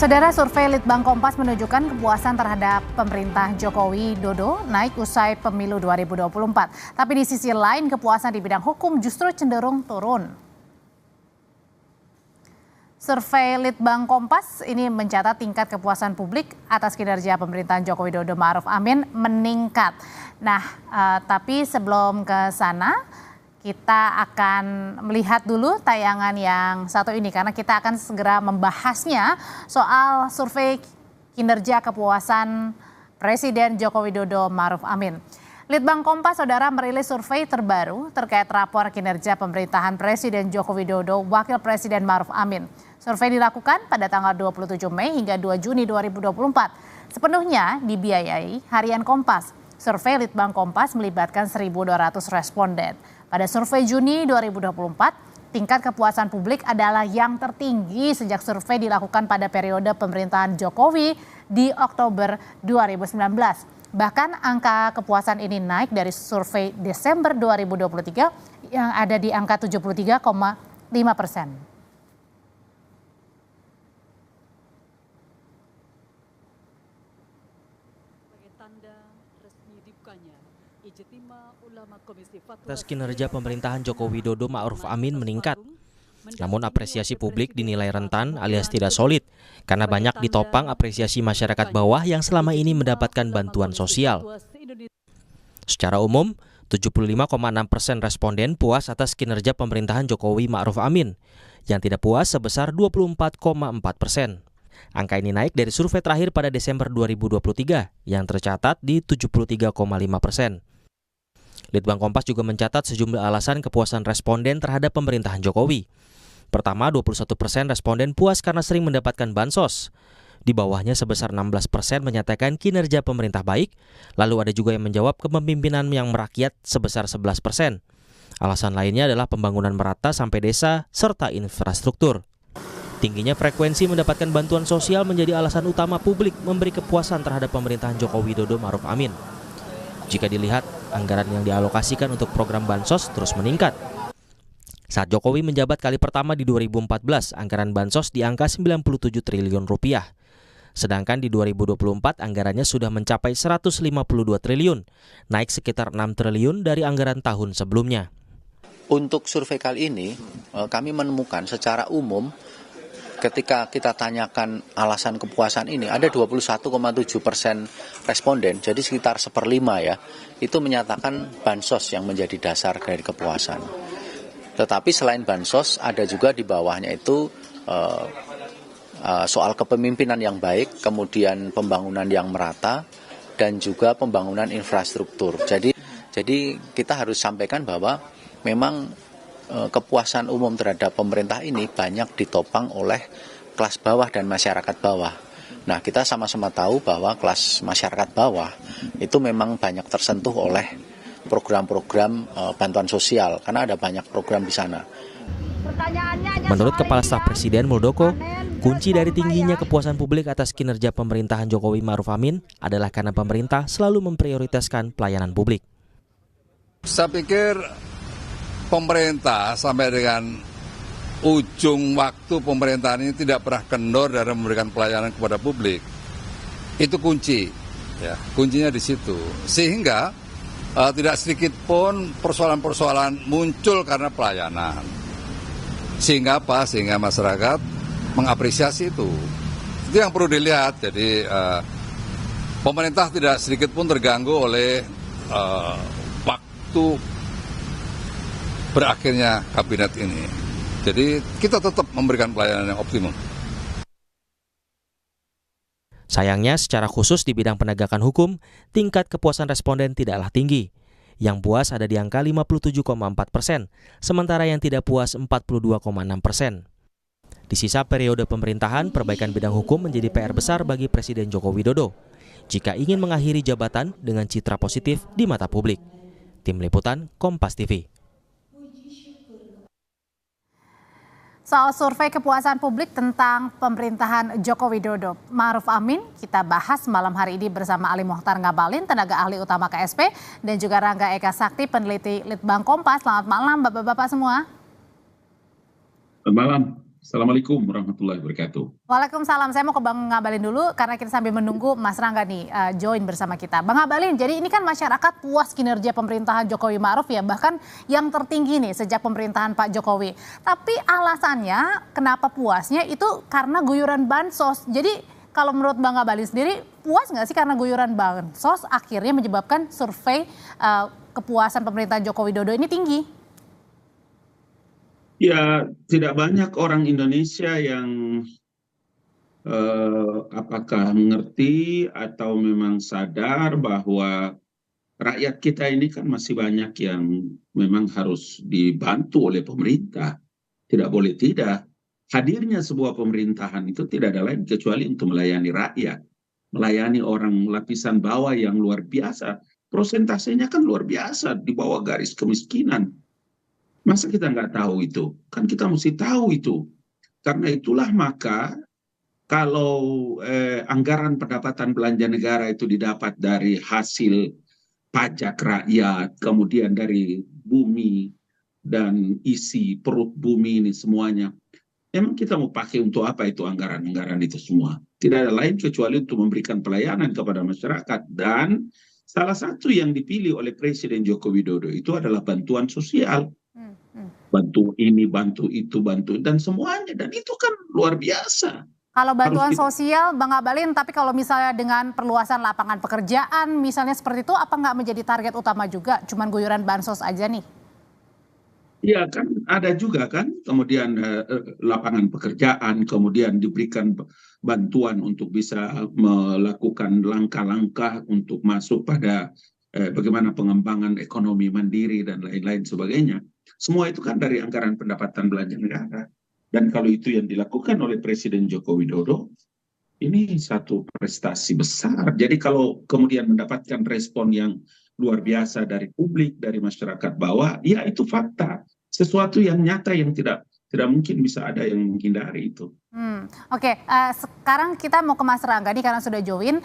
Saudara, survei Litbang Kompas menunjukkan kepuasan terhadap pemerintah Jokowi Dodo naik usai pemilu 2024. Tapi di sisi lain kepuasan di bidang hukum justru cenderung turun. Survei Litbang Kompas ini mencatat tingkat kepuasan publik atas kinerja pemerintahan Jokowi Dodo Ma'ruf Amin meningkat. Nah, tapi sebelum ke sana, kita akan melihat dulu tayangan yang satu ini karena kita akan segera membahasnya soal survei kinerja kepuasan Presiden Joko Widodo Ma'ruf Amin. Litbang Kompas, saudara, merilis survei terbaru terkait rapor kinerja pemerintahan Presiden Joko Widodo Wakil Presiden Ma'ruf Amin. Survei dilakukan pada tanggal 27 Mei hingga 2 Juni 2024. Sepenuhnya dibiayai Harian Kompas. Survei Litbang Kompas melibatkan 1.200 responden. Pada survei Juni 2024, tingkat kepuasan publik adalah yang tertinggi sejak survei dilakukan pada periode pemerintahan Jokowi di Oktober 2019. Bahkan angka kepuasan ini naik dari survei Desember 2023 yang ada di angka 73,5%. Atas kinerja pemerintahan Joko Widodo Ma'ruf Amin meningkat. Namun apresiasi publik dinilai rentan alias tidak solid karena banyak ditopang apresiasi masyarakat bawah yang selama ini mendapatkan bantuan sosial. Secara umum, 75,6% responden puas atas kinerja pemerintahan Jokowi Ma'ruf Amin, yang tidak puas sebesar 24,4%. Angka ini naik dari survei terakhir pada Desember 2023 yang tercatat di 73,5%. Litbang Kompas juga mencatat sejumlah alasan kepuasan responden terhadap pemerintahan Jokowi. Pertama, 21% responden puas karena sering mendapatkan bansos. Di bawahnya sebesar 16% menyatakan kinerja pemerintah baik, lalu ada juga yang menjawab kepemimpinan yang merakyat sebesar 11%. Alasan lainnya adalah pembangunan merata sampai desa serta infrastruktur. Tingginya frekuensi mendapatkan bantuan sosial menjadi alasan utama publik memberi kepuasan terhadap pemerintahan Joko Widodo Ma'ruf Amin. Jika dilihat, anggaran yang dialokasikan untuk program bansos terus meningkat. Saat Jokowi menjabat kali pertama di 2014, anggaran bansos di angka 97 triliun rupiah. Sedangkan di 2024 anggarannya sudah mencapai 152 triliun, naik sekitar 6 triliun dari anggaran tahun sebelumnya. Untuk survei kali ini, kami menemukan secara umum ketika kita tanyakan alasan kepuasan ini, ada 21,7% responden, jadi sekitar 1/5 ya, itu menyatakan bansos yang menjadi dasar dari kepuasan. Tetapi selain bansos, ada juga di bawahnya itu soal kepemimpinan yang baik, kemudian pembangunan yang merata, dan juga pembangunan infrastruktur. Jadi kita harus sampaikan bahwa memang kepuasan umum terhadap pemerintah ini banyak ditopang oleh kelas bawah dan masyarakat bawah. Nah, kita sama-sama tahu bahwa kelas masyarakat bawah itu memang banyak tersentuh oleh program-program bantuan sosial karena ada banyak program di sana. Menurut Kepala Staf Presiden Muldoko, kunci dari tingginya kepuasan publik atas kinerja pemerintahan Jokowi Ma'ruf Amin adalah karena pemerintah selalu memprioritaskan pelayanan publik. Saya pikir pemerintah sampai dengan ujung waktu pemerintahan ini tidak pernah kendor dalam memberikan pelayanan kepada publik. Itu kunci, ya, kuncinya di situ. Sehingga tidak sedikit pun persoalan-persoalan muncul karena pelayanan. Sehingga apa? Sehingga masyarakat mengapresiasi itu. Itu yang perlu dilihat. Jadi pemerintah tidak sedikit pun terganggu oleh waktu berakhirnya kabinet ini. Jadi kita tetap memberikan pelayanan yang optimum. Sayangnya secara khusus di bidang penegakan hukum, tingkat kepuasan responden tidaklah tinggi. Yang puas ada di angka 57,4%, sementara yang tidak puas 42,6%. Di sisa periode pemerintahan, perbaikan bidang hukum menjadi PR besar bagi Presiden Joko Widodo jika ingin mengakhiri jabatan dengan citra positif di mata publik. Tim Liputan, Kompas TV. Soal survei kepuasan publik tentang pemerintahan Joko Widodo Ma'ruf Amin, kita bahas malam hari ini bersama Ali Mokhtar Ngabalin, tenaga ahli utama KSP, dan juga Rangga Eka Sakti, peneliti Litbang Kompas. Selamat malam Bapak-Bapak semua. Selamat malam. Assalamualaikum warahmatullahi wabarakatuh. Waalaikumsalam. Saya mau ke Bang Ngabalin dulu karena kita sambil menunggu Mas Rangga nih join bersama kita. Bang Ngabalin, jadi ini kan masyarakat puas kinerja pemerintahan Jokowi Ma'ruf ya, bahkan yang tertinggi nih sejak pemerintahan Pak Jokowi. Tapi alasannya kenapa puasnya itu karena guyuran bansos. Jadi kalau menurut Bang Ngabalin sendiri, puas nggak sih karena guyuran bansos akhirnya menyebabkan survei kepuasan pemerintahan Joko Widodo ini tinggi? Ya, tidak banyak orang Indonesia yang apakah mengerti atau memang sadar bahwa rakyat kita ini kan masih banyak yang memang harus dibantu oleh pemerintah. Tidak boleh tidak. Hadirnya sebuah pemerintahan itu tidak ada lain kecuali untuk melayani rakyat. Melayani orang lapisan bawah yang luar biasa. Prosentasenya kan luar biasa di bawah garis kemiskinan. Masa kita nggak tahu itu? Kan kita mesti tahu itu. Karena itulah maka kalau anggaran pendapatan belanja negara itu didapat dari hasil pajak rakyat, kemudian dari bumi dan isi perut bumi ini semuanya. Emang kita mau pakai untuk apa itu anggaran-anggaran itu semua? Tidak ada lain kecuali untuk memberikan pelayanan kepada masyarakat. Dan salah satu yang dipilih oleh Presiden Joko Widodo itu adalah bantuan sosial. Bantu ini, bantu itu, bantu dan semuanya. Dan itu kan luar biasa. Kalau bantuan sosial, Bang Ngabalin, tapi kalau misalnya dengan perluasan lapangan pekerjaan, misalnya seperti itu, apa nggak menjadi target utama juga? Cuman guyuran bansos aja nih? Iya kan, ada juga kan, kemudian lapangan pekerjaan, kemudian diberikan bantuan untuk bisa melakukan langkah-langkah untuk masuk pada bagaimana pengembangan ekonomi mandiri dan lain-lain sebagainya. Semua itu kan dari anggaran pendapatan belanja negara. Dan kalau itu yang dilakukan oleh Presiden Joko Widodo, ini satu prestasi besar. Jadi kalau kemudian mendapatkan respon yang luar biasa dari publik, dari masyarakat bawah, ya itu fakta. Sesuatu yang nyata yang tidak mungkin bisa ada yang menghindari itu. Oke, sekarang kita mau ke Mas Rangga nih karena sudah join.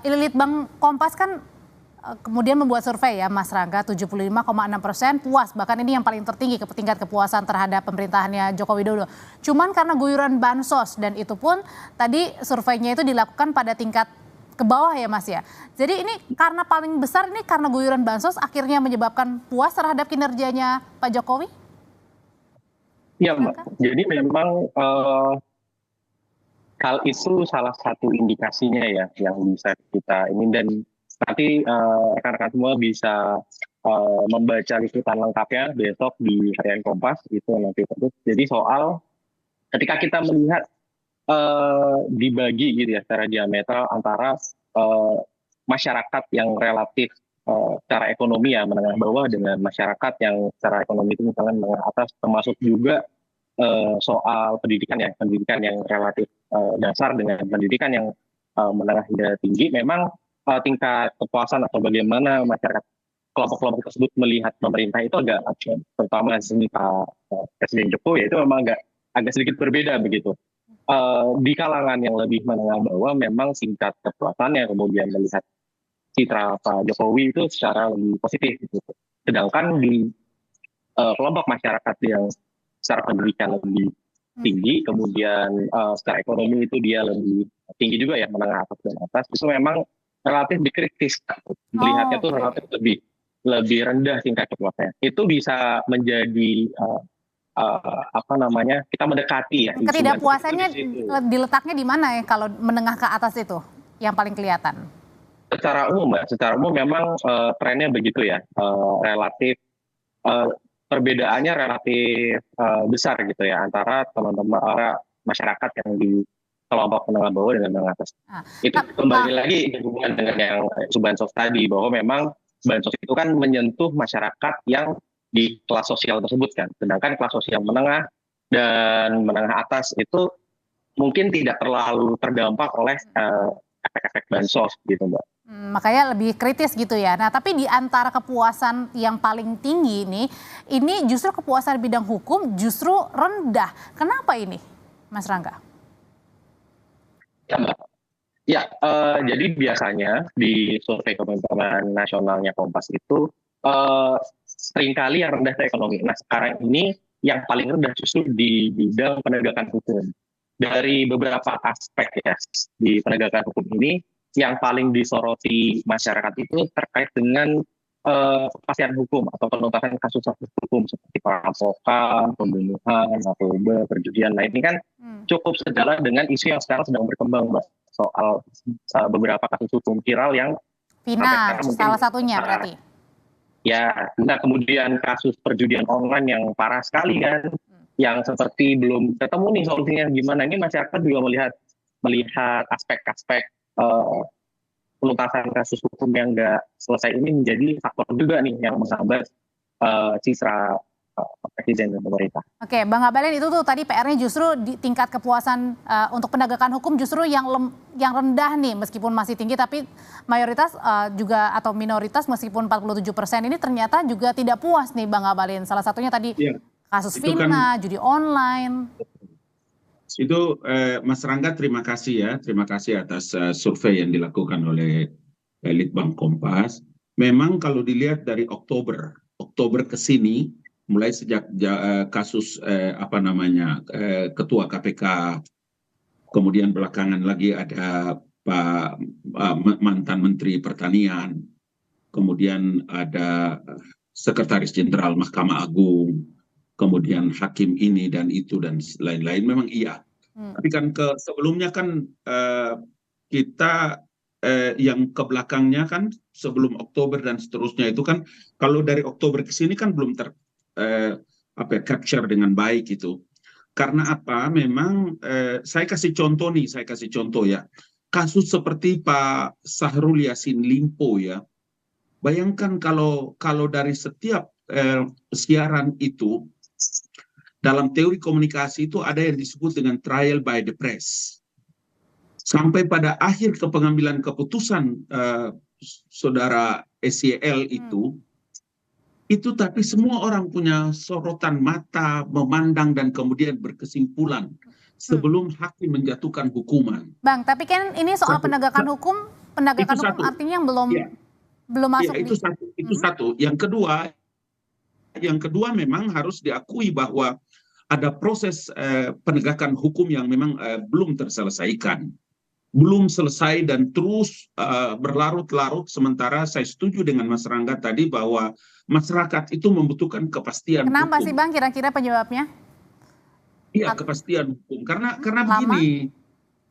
Litbang Kompas kan kemudian membuat survei ya Mas Rangga, 75,6% puas, bahkan ini yang paling tertinggi ke tingkat kepuasan terhadap pemerintahannya Joko Widodo. Cuman karena guyuran bansos, dan itu pun tadi surveinya itu dilakukan pada tingkat ke bawah ya Mas ya. Jadi ini karena paling besar ini karena guyuran bansos akhirnya menyebabkan puas terhadap kinerjanya Pak Jokowi? Iya Mbak, jadi memang hal itu salah satu indikasinya ya yang bisa kita ini, dan nanti rekan-rekan semua bisa membaca liputan lengkapnya besok di Harian Kompas itu nanti terus. Jadi soal ketika kita melihat dibagi gitu ya secara diametral antara masyarakat yang relatif secara ekonomi ya menengah bawah dengan masyarakat yang secara ekonomi itu misalnya menengah atas, termasuk juga soal pendidikan yang relatif dasar dengan pendidikan yang menengah hingga tinggi. Memang tingkat kepuasan atau bagaimana masyarakat kelompok-kelompok tersebut melihat pemerintah itu agak, terutama sini Pak Presiden Jokowi itu memang agak sedikit berbeda begitu. Di kalangan yang lebih menengah bawah memang tingkat kepuasannya kemudian melihat citra Pak Jokowi itu secara lebih positif gitu. Sedangkan di kelompok masyarakat yang secara pendidikan lebih tinggi, kemudian secara ekonomi itu dia lebih tinggi juga ya, menengah atas dan atas, itu memang relatif dikritis, melihatnya tuh relatif lebih rendah tingkat kepuasannya. Itu bisa menjadi kita mendekati ya. Ketidakpuasannya diletaknya di mana ya kalau menengah ke atas itu yang paling kelihatan? Secara umum memang trennya begitu ya, relatif perbedaannya relatif besar gitu ya antara teman-teman masyarakat yang di kelompok menengah bawah dengan menengah atas. Itu kembali lagi hubungan dengan yang bansos tadi, bahwa memang bansos itu kan menyentuh masyarakat yang di kelas sosial tersebut kan. Sedangkan kelas sosial menengah dan menengah atas itu mungkin tidak terlalu terdampak oleh efek-efek bansos gitu Mbak. Makanya lebih kritis gitu ya. Nah tapi di antara kepuasan yang paling tinggi ini justru kepuasan bidang hukum justru rendah. Kenapa ini Mas Rangga? Ya, jadi biasanya di survei kebencanaan nasionalnya Kompas itu seringkali yang rendah itu ekonomi. Nah sekarang ini yang paling rendah justru di bidang penegakan hukum. Dari beberapa aspek ya di penegakan hukum ini, yang paling disoroti masyarakat itu terkait dengan kepastian hukum atau penuntasan kasus-kasus hukum seperti perampokan, pembunuhan, narkoba, perjudian. Nah ini kan cukup sejalan dengan isu yang sekarang sedang berkembang, Mbak, soal beberapa kasus hukum viral yang Vina, salah satunya berarti. Ya, nah kemudian kasus perjudian online yang parah sekali kan, yang seperti belum ketemu nih solusinya gimana. Ini masyarakat juga melihat aspek-aspek penuntasan kasus hukum yang nggak selesai ini menjadi faktor juga nih yang menghambat citra presiden dan pemerintah. Oke, Bang Abalin, itu tuh tadi PR-nya justru di tingkat kepuasan untuk penegakan hukum justru yang rendah nih, meskipun masih tinggi tapi mayoritas juga atau minoritas meskipun 47% ini ternyata juga tidak puas nih Bang Abalin. Salah satunya tadi kasus Vina, judi online. Itu Mas Rangga, terima kasih atas survei yang dilakukan oleh Litbang Kompas. Memang kalau dilihat dari Oktober ke sini, mulai sejak kasus Ketua KPK, kemudian belakangan lagi ada Pak mantan Menteri Pertanian, kemudian ada Sekretaris Jenderal Mahkamah Agung, kemudian hakim ini dan itu dan lain-lain, memang iya. Tapi kan sebelumnya kan kita yang ke belakangnya kan sebelum Oktober dan seterusnya itu kan kalau dari Oktober ke sini kan belum capture dengan baik itu. Karena apa? Memang saya kasih contoh ya. Kasus seperti Pak Syahrul Yassin Limpo ya. Bayangkan kalau dari setiap siaran itu, dalam teori komunikasi itu ada yang disebut dengan trial by the press. Sampai pada akhir pengambilan keputusan saudara SYL itu tapi semua orang punya sorotan mata, memandang dan kemudian berkesimpulan sebelum hakim menjatuhkan hukuman. Bang, tapi kan ini soal penegakan hukum artinya belum masuk. Itu satu. Yang kedua memang harus diakui bahwa ada proses penegakan hukum yang memang belum terselesaikan. Belum selesai dan terus berlarut-larut, sementara saya setuju dengan Mas Rangga tadi bahwa masyarakat itu membutuhkan kepastian hukum. Kenapa sih Bang kira-kira penyebabnya? Iya, kepastian hukum. Karena begini,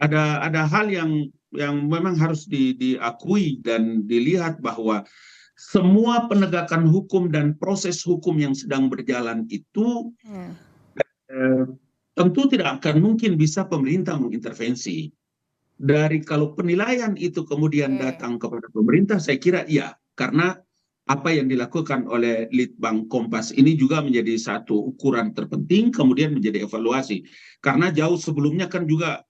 ada hal yang memang harus diakui dan dilihat bahwa semua penegakan hukum dan proses hukum yang sedang berjalan itu tentu tidak akan mungkin bisa pemerintah mengintervensi. Dari kalau penilaian itu kemudian datang kepada pemerintah, saya kira iya. Karena apa yang dilakukan oleh Litbang Kompas ini juga menjadi satu ukuran terpenting, kemudian menjadi evaluasi. Karena jauh sebelumnya kan juga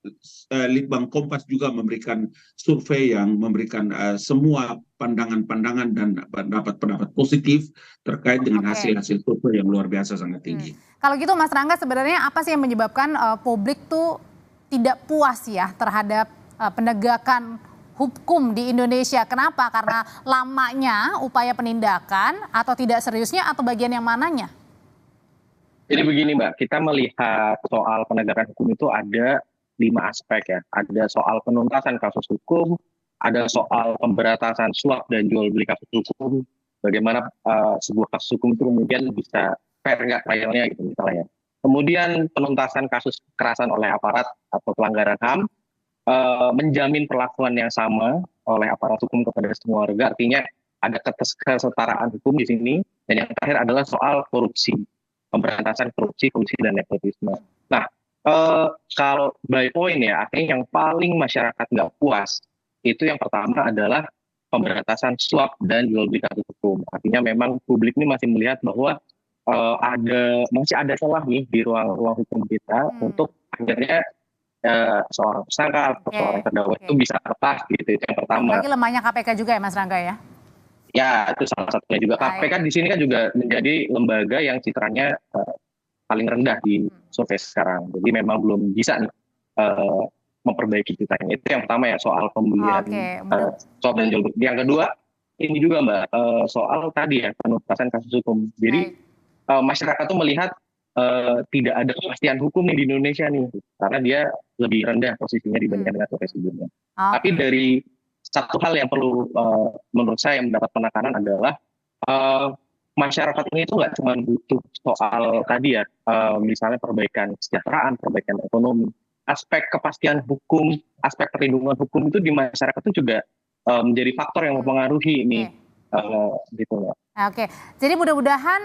Litbang Kompas juga memberikan survei yang memberikan semua pandangan-pandangan dan pendapat-pendapat positif terkait dengan hasil-hasil survei yang luar biasa sangat tinggi. Kalau gitu Mas Rangga, sebenarnya apa sih yang menyebabkan publik tuh tidak puas ya terhadap penegakan hukum di Indonesia? Kenapa? Karena lamanya upaya penindakan atau tidak seriusnya atau bagian yang mananya? Jadi begini Mbak, kita melihat soal penegakan hukum itu ada 5 aspek ya. Ada soal penuntasan kasus hukum, ada soal pemberantasan suap dan jual beli kasus hukum, bagaimana sebuah kasus hukum itu kemudian bisa fair nggak trialnya gitu misalnya. Kemudian penuntasan kasus kekerasan oleh aparat atau pelanggaran HAM, menjamin perlakuan yang sama oleh aparat hukum kepada semua warga, artinya ada kesetaraan hukum di sini. Dan yang terakhir adalah soal korupsi, pemberantasan korupsi dan nepotisme. Nah, kalau by point ya, artinya yang paling masyarakat nggak puas itu yang pertama adalah pemberantasan suap dan jual beli kasus hukum. Artinya memang publik ini masih melihat bahwa masih ada celah nih di ruang hukum kita untuk akhirnya seorang tersangka atau seorang terdakwa itu bisa lepas gitu. Itu yang pertama. Lagi lemahnya KPK juga ya Mas Rangga ya? Ya, itu salah satunya juga. KPK di sini kan juga menjadi lembaga yang citranya paling rendah di survei sekarang. Jadi memang belum bisa memperbaiki citranya. Itu yang pertama ya, soal pembelian suap dan jual beli. Yang kedua, ini juga Mbak, soal tadi ya penuntasan kasus hukum. Jadi masyarakat tuh melihat tidak ada kepastian hukum nih di Indonesia nih, karena dia lebih rendah posisinya dibandingkan dengan survei sebelumnya. Tapi dari satu hal yang perlu menurut saya mendapat penekanan adalah masyarakat ini itu nggak cuma butuh soal tadi ya, misalnya perbaikan kesejahteraan, perbaikan ekonomi, aspek kepastian hukum, aspek perlindungan hukum itu di masyarakat itu juga menjadi faktor yang mempengaruhi ini, gitu loh. Oke, jadi mudah-mudahan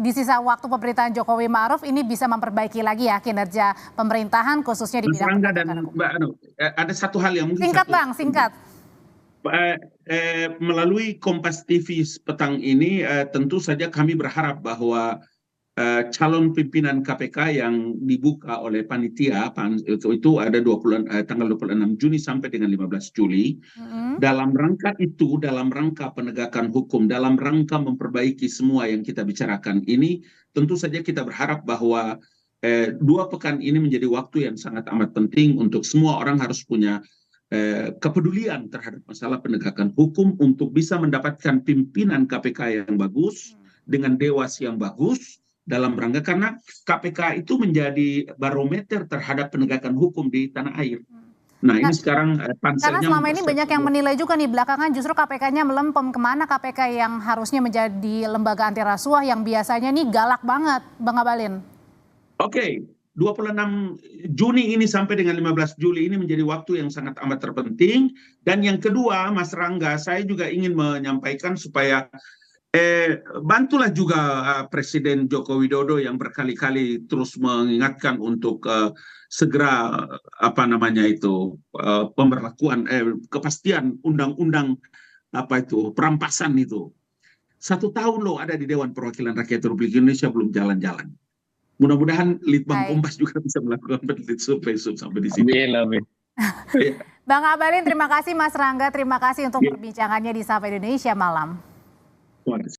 di sisa waktu pemerintahan Jokowi Ma'ruf ini bisa memperbaiki lagi ya kinerja pemerintahan khususnya di bidang dan Mbak Anu, ada satu hal yang mungkin singkat Bang, singkat. Melalui Kompas TV petang ini tentu saja kami berharap bahwa calon pimpinan KPK yang dibuka oleh panitia itu ada tanggal 26 Juni sampai dengan 15 Juli. Dalam rangka itu, dalam rangka penegakan hukum, dalam rangka memperbaiki semua yang kita bicarakan ini, tentu saja kita berharap bahwa 2 pekan ini menjadi waktu yang sangat amat penting untuk semua orang harus punya kepedulian terhadap masalah penegakan hukum untuk bisa mendapatkan pimpinan KPK yang bagus dengan dewas yang bagus dalam rangka, karena KPK itu menjadi barometer terhadap penegakan hukum di tanah air. Nah ini sekarang panselnya, karena selama ini banyak yang menilai juga nih belakangan justru KPK-nya melempem. Kemana KPK yang harusnya menjadi lembaga anti rasuah yang biasanya nih galak banget, Bang Abalin? Oke. 26 Juni ini sampai dengan 15 Juli ini menjadi waktu yang sangat amat terpenting. Dan yang kedua, Mas Rangga, saya juga ingin menyampaikan supaya bantulah juga Presiden Joko Widodo yang berkali-kali terus mengingatkan untuk segera pemberlakuan kepastian undang-undang perampasan itu. 1 tahun loh ada di Dewan Perwakilan Rakyat Republik Indonesia belum jalan-jalan. Mudah-mudahan Litbang Kompas juga bisa melakukan penelitian survei sampai di sini. Amin. Bang Abalin, terima kasih. Mas Rangga, terima kasih untuk perbincangannya di Sapa Indonesia malam.